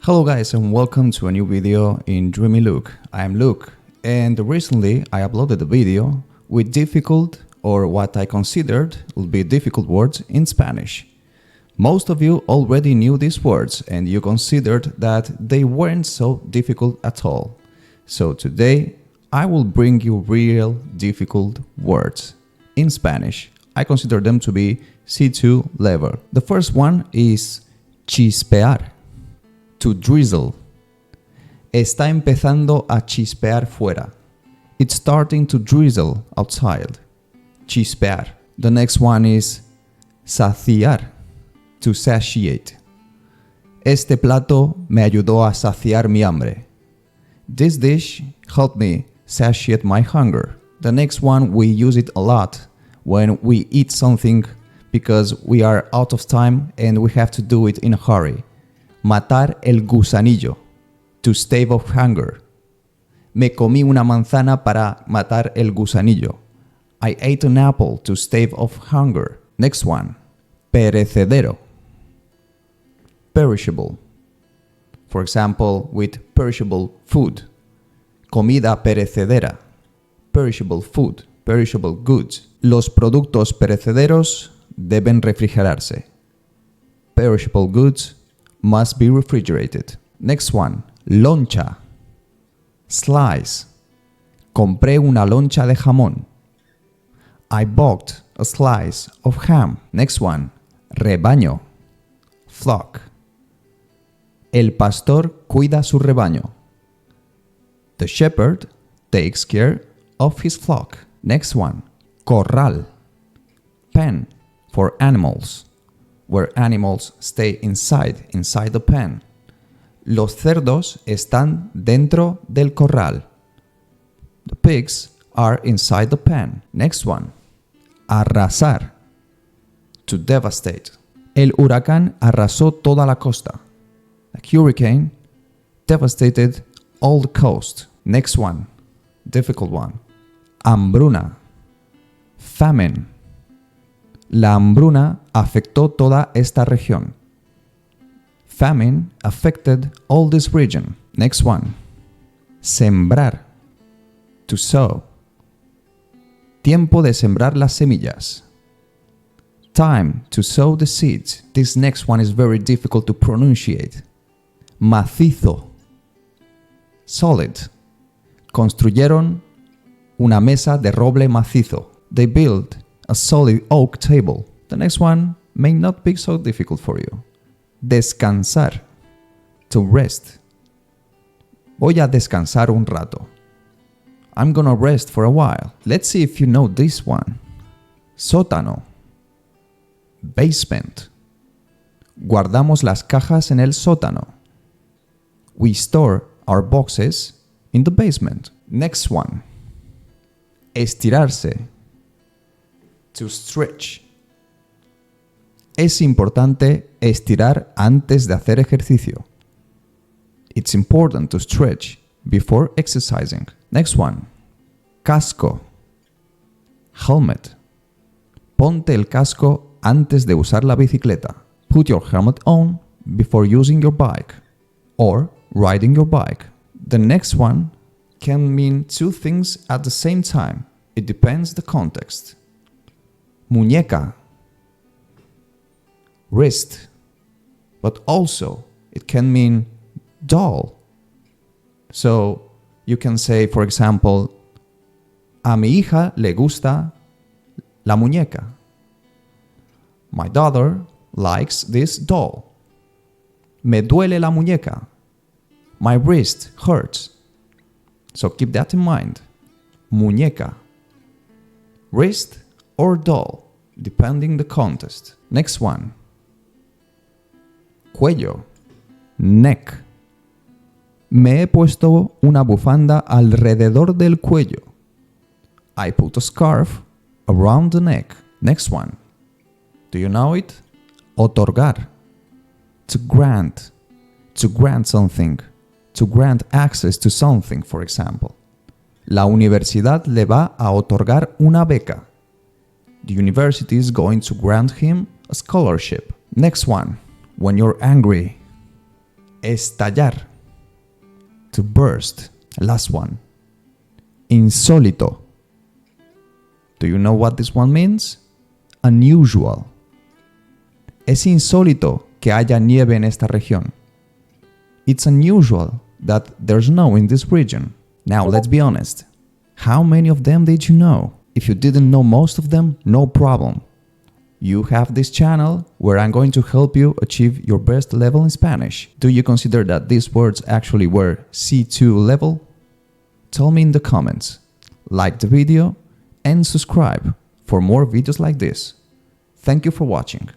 Hello guys and welcome to a new video in Dreamy Luke. I am Luke and recently I uploaded a video with difficult or what I considered would be difficult words in Spanish. Most of you already knew these words and you considered that they weren't so difficult at all. So today I will bring you real difficult words in Spanish. I consider them to be C2 level. The first one is chispear. To drizzle. Está empezando a chispear fuera. It's starting to drizzle outside. Chispear. The next one is saciar. To satiate. Este plato me ayudó a saciar mi hambre. This dish helped me satiate my hunger. The next one, we use it a lot when we eat something because we are out of time and we have to do it in a hurry. Matar el gusanillo. To stave off hunger. Me comí una manzana para matar el gusanillo. I ate an apple to stave off hunger. Next one. Perecedero. Perishable. For example, with perishable food. Comida perecedera. Perishable food. Perishable goods. Los productos perecederos deben refrigerarse. Perishable goods must be refrigerated. Next one. Loncha. Slice. Compré una loncha de jamón. I bought a slice of ham. Next one. Rebaño. Flock. El pastor cuida su rebaño. The shepherd takes care of his flock. Next one. Corral. Pen for animals. Where animals stay inside the pen. Los cerdos están dentro del corral. The pigs are inside the pen. Next one. Arrasar. To devastate. El huracán arrasó toda la costa. A hurricane devastated all the coast. Next one. Difficult one. Hambruna. Famine. La hambruna afectó toda esta región. Famine affected all this region. Next one. Sembrar. To sow. Tiempo de sembrar las semillas. Time to sow the seeds. This next one is very difficult to pronunciate. Macizo. Solid. Construyeron una mesa de roble macizo. They built a solid oak table. The next one may not be so difficult for you. Descansar. To rest. Voy a descansar un rato. I'm gonna rest for a while. Let's see if you know this one. Sótano. Basement. Guardamos las cajas en el sótano. We store our boxes in the basement. Next one. Estirarse. To stretch. Es importante estirar antes de hacer ejercicio. It's important to stretch before exercising. Next one. Casco. Helmet. Ponte el casco antes de usar la bicicleta. Put your helmet on before using your bike or riding your bike. The next one can mean two things at the same time. It depends the context. Muñeca. Wrist. But also it can mean doll. So you can say, for example, a mi hija le gusta la muñeca. My daughter likes this doll. Me duele la muñeca. My wrist hurts. So keep that in mind. Muñeca. Wrist or doll, depending the context. Next one. Cuello. Neck. Me he puesto una bufanda alrededor del cuello. I put a scarf around the neck. Next one. Do you know it? Otorgar. To grant. To grant something. To grant access to something, for example. La universidad le va a otorgar una beca. The university is going to grant him a scholarship. Next one. When you're angry. Estallar. To burst. Last one. Insólito. Do you know what this one means? Unusual. Es insólito que haya nieve en esta región. It's unusual that there's snow in this region. Now, let's be honest. How many of them did you know? If you didn't know most of them, no problem. You have this channel where I'm going to help you achieve your best level in Spanish. Do you consider that these words actually were C2 level? Tell me in the comments. Like the video and subscribe for more videos like this. Thank you for watching.